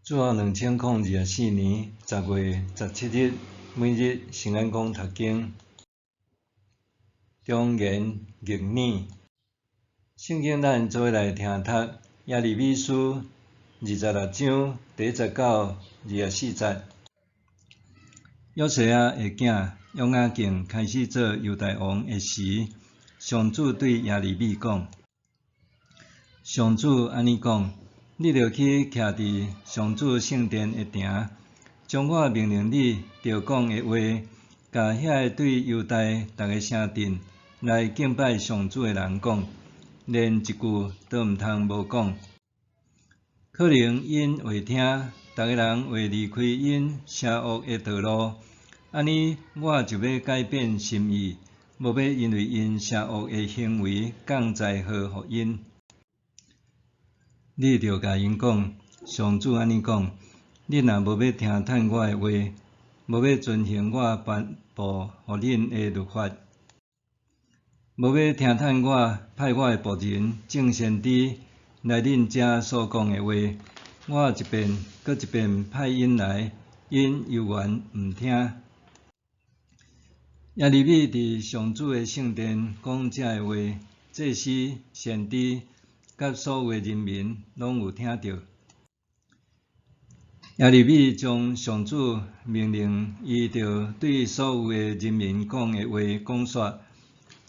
主后2024年10月17日，每日圣安宫读经，中元逆年。圣经咱做伙来听读耶利米书26章第19、24节。约西亚的囝约雅敬开始做犹大王的时，上主对耶利米讲：上主安尼讲。你着去徛伫上主圣殿的埕，将我命令你着讲的话，甲遐个对犹大逐个城镇来敬拜上主的人讲，连一句都毋通无讲。可能因会听，逐个人会离开因邪恶的道路，安尼我就要改变心意，无要因为因邪恶的行为降灾祸互因。你着甲因讲，上主安尼讲：你若无要听趁我的话，无要遵行我颁布互恁的律法，无要听趁我派我的仆人众先知来恁遮所讲的话，我一遍搁一遍派因来，因犹原毋听。耶利米伫上主的圣殿讲遮个话，祭司、先知甲所有的人民拢有听到。耶利米将上主命令伊着对所有的人民讲的话讲煞，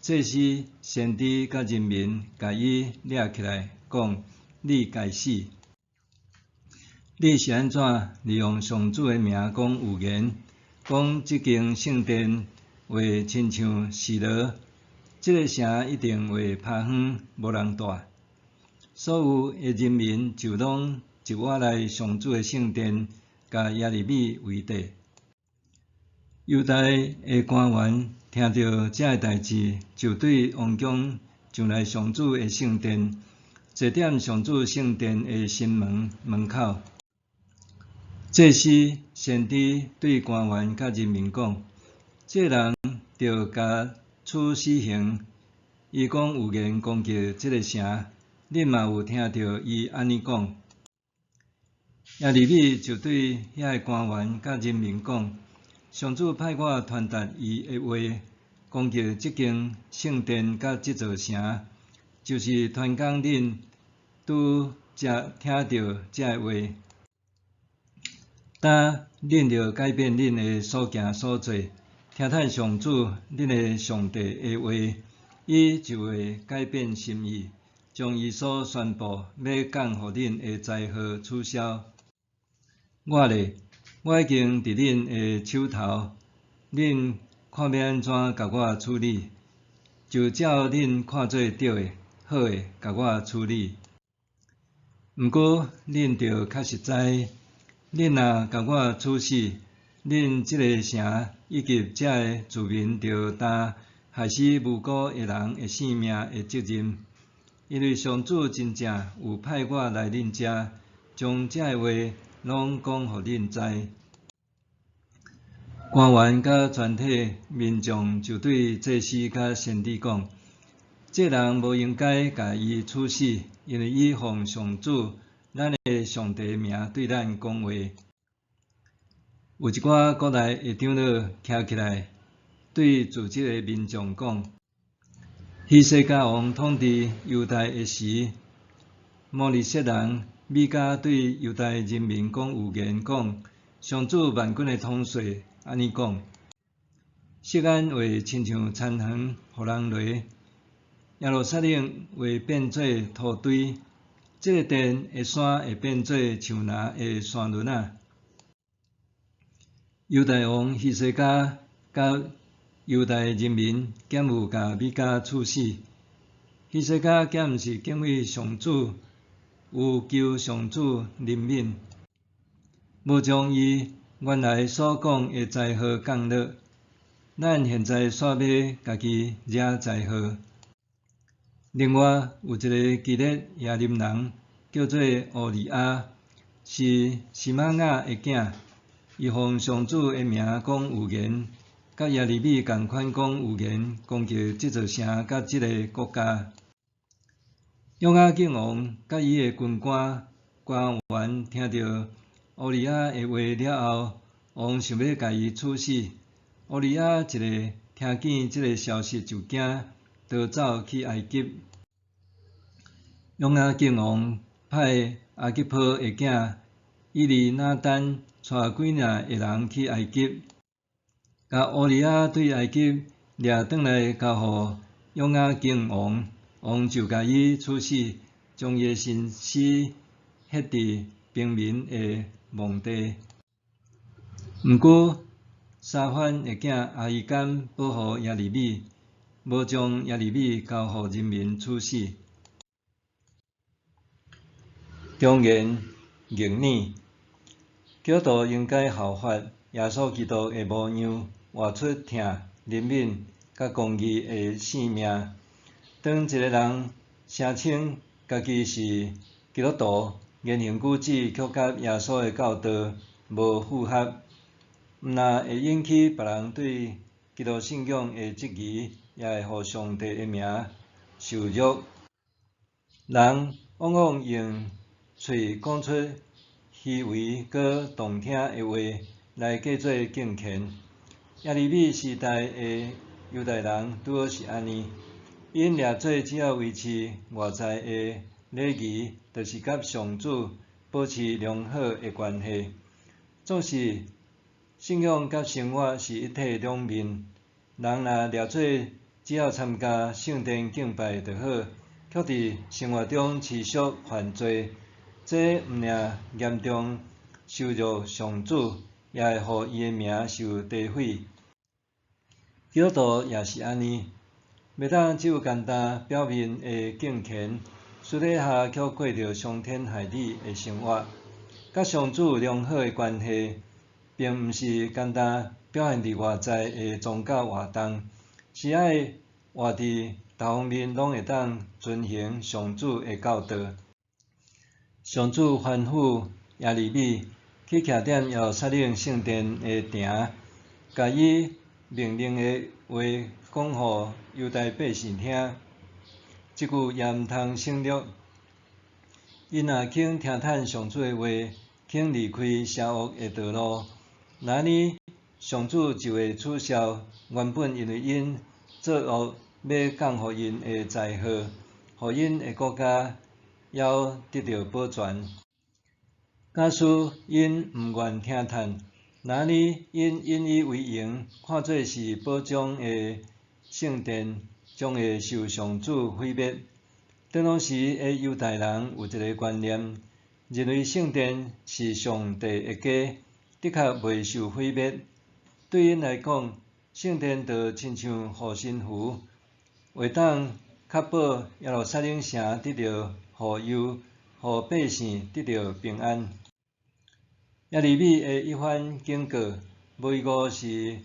祭司、先知甲人民甲伊掠起来，讲：你该死！你是安怎利用上主的名讲有言，讲即间圣殿会亲像示罗，即个城一定会趴远，无人住。所有的人民就拢一窝来上主的圣殿，甲耶利米为敌。犹大的官员听到这个代志，就对王宫上来上主的圣殿，坐踮上主圣殿的心门口。祭司、先知对官员甲人民讲：这人着甲处死刑。伊讲有言攻击这个城。恁嘛有听到伊安尼讲？耶利米就对遐个官员甲人民讲：上主派我传达伊的话，攻击即间圣殿甲即座城，就是传讲恁拄则听到这个话。但恁着改变恁的所行所做，听趁上主恁的上帝的话，伊就会改变心意。将伊所宣布要降互恁的灾祸取消。我已经伫恁的手头，恁看要安怎甲我处理，就照恁看做对的、好的，甲我处理。毋过恁着较实在，恁若甲我处死，恁即个城以及遮个居民着担害死无辜的人的性命的责任。因为上主真正有派我来恁遮，将这个话拢讲互恁知。官员甲全体民众就对祭司甲先知讲：这人无应该甲伊处死，因为伊奉上主咱的上帝名对咱讲话。有一寡国内的长老徛起来，对自己的民众讲：希西家王统治犹大的时，摩利色人米迦对犹大人民讲有言，讲：上主万军的统帅安尼讲：锡安会亲像田园，互人犁；耶路撒冷会变做土堆，这个殿的山会变做树林的山峦啊！犹大王希西家甲犹大人民兼有甲米迦处死。希西家竟毋是敬畏上主，有求上主怜悯，无将伊原来所讲的灾祸降落。咱现在煞要家己惹灾祸。另外有一个基列亚林人，叫做乌利亚，是示玛雅的囝，伊奉上主的名讲有言。甲耶利米共款讲有言，攻击即座城甲即个国家。约雅敬王甲伊的军官官员听到乌利亚的话了后，王想要甲伊处死。乌利亚一个听见即个消息就惊，逃走去埃及。约雅敬王派阿吉波的囝伊利拿单带几领的人去埃及，甲乌利亚对埃及掠转来交互约雅敬王，王就甲伊处死，将伊的身尸ฮ็伫平民的墓地。毋过，沙番的囝阿伊干保护耶利米，无将耶利米交互人民处死。中原逆耳，基督徒应该效法耶稣基督的模样，活出疼、怜悯、甲公义的性命。当一个人声称家己是基督徒，言行举止却甲耶稣的教导无符合，毋但会引起别人对基督信仰的质疑，也会互上帝的名受辱。人往往用嘴讲出虚伪搁动听的话来假作敬虔。耶利米时代的犹太人拄好是安尼，因掠做只要维持外在的礼仪，就是甲上主保持良好的关系。总是信仰甲生活是一体两面。人若掠做只要参加圣殿敬拜就好，却伫生活中持续犯罪，这毋仅严重羞辱上主，也会互伊的名受诋毁。基督徒也是安尼，袂当只有简单表面的敬虔，私底下却过着伤天害理的生活。甲上主良好的关系，并毋是简单表现伫外在的宗教活动，是爱活伫各方面拢会当遵行上主的教导。上主吩咐耶利米去徛踮耶路撒冷圣殿的埕，甲伊命令的话讲互犹太百姓听。即句也毋通省略，因若肯听叹上主的话，肯离开邪恶的道路，那呢上主就会取消原本因为因作恶要降互因的灾祸，互因的国家要得到保全。假使因毋愿听叹，那呢因引以为荣，看做是保障的圣殿，将会受上主毁灭。当当时的犹太人有一个观念，认为圣殿是上帝的家，的确袂受毁灭。对因来讲，圣殿就亲像护身符，会当确保耶路撒冷城得到护佑，互百姓得到平安。耶利米的一番警告，无一个是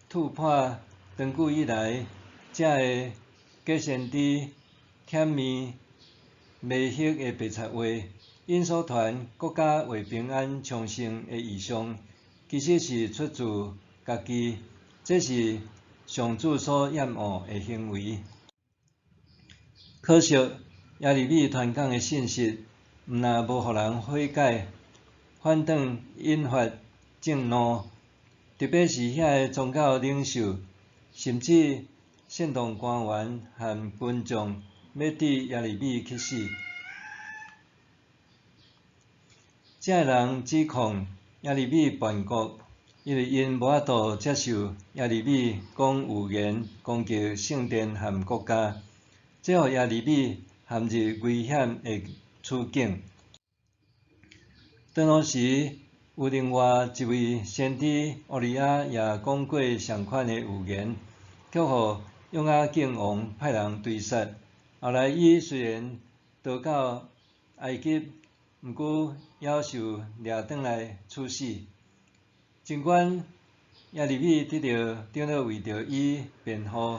突破长久以来这个假先知甜面迷惑的白贼话。因所传国家为平安昌盛的异象，其实是出自家己，这是上主所厌恶的行为。可惜耶利米传讲的信息，毋但无互人悔改，反倒引发震怒，特别是遐个宗教领袖，甚至煽动官员和群众要对耶利米去死。这个人指控耶利米叛国，因为因无法度接受耶利米讲预言攻击圣殿和国家，这互耶利米陷入危险的处境。当时有另外一位先知乌利亚也讲过相款的预言，却互约雅敬王派人追杀。后来伊虽然逃到埃及，毋过夭寿掠转来处死。尽管耶利米得到长老为着伊辩护，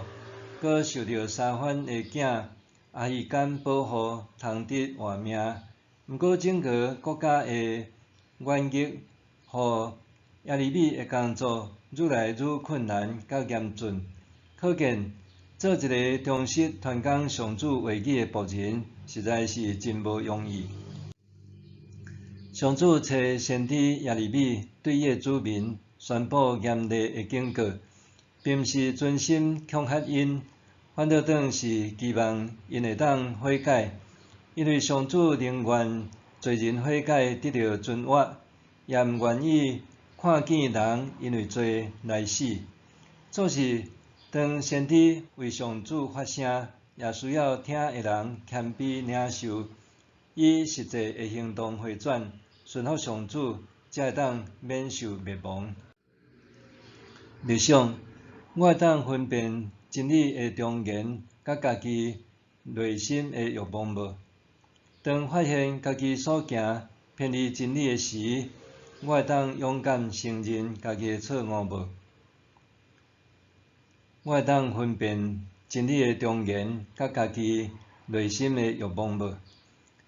搁受到沙番的囝阿希干保护，通得活命。毋过整个国家的冤狱，互耶利米的工作愈来愈困难甲严峻。可见，做一个忠实传讲上主话语的仆人，实在是真无容易。上主找先知耶利米对伊的子民宣布严厉的警告，并毋是存心恐吓因，反倒当是期望因会当悔改，因为上主宁愿罪人悔改得到存活，也毋愿意看见人因为罪来死。做是当先知为上主发声，也需要听的人谦卑领受，以实际的行动回转，顺服上主，才会当免受灭亡。默想，我会当分辨真理的忠言，甲家己内心的欲望无？当发现家己所行偏离真理的时，我会当勇敢承认家己的错误无？我会当分辨真理的忠言，甲家己内心的欲望无？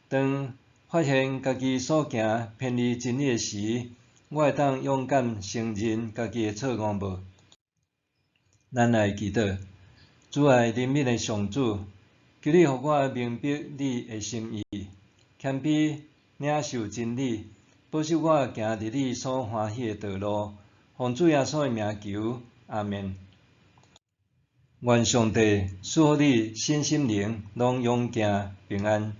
当发现家己所行偏离真理的时，我会当勇敢承认家己的错误无？咱来祈祷，主爱怜悯的上主，求你互我明白你的心意，谦卑领受真理，保守我行伫你所欢喜的道路。奉主耶稣的名求，阿们。愿上帝赐予你身心灵拢永行平安。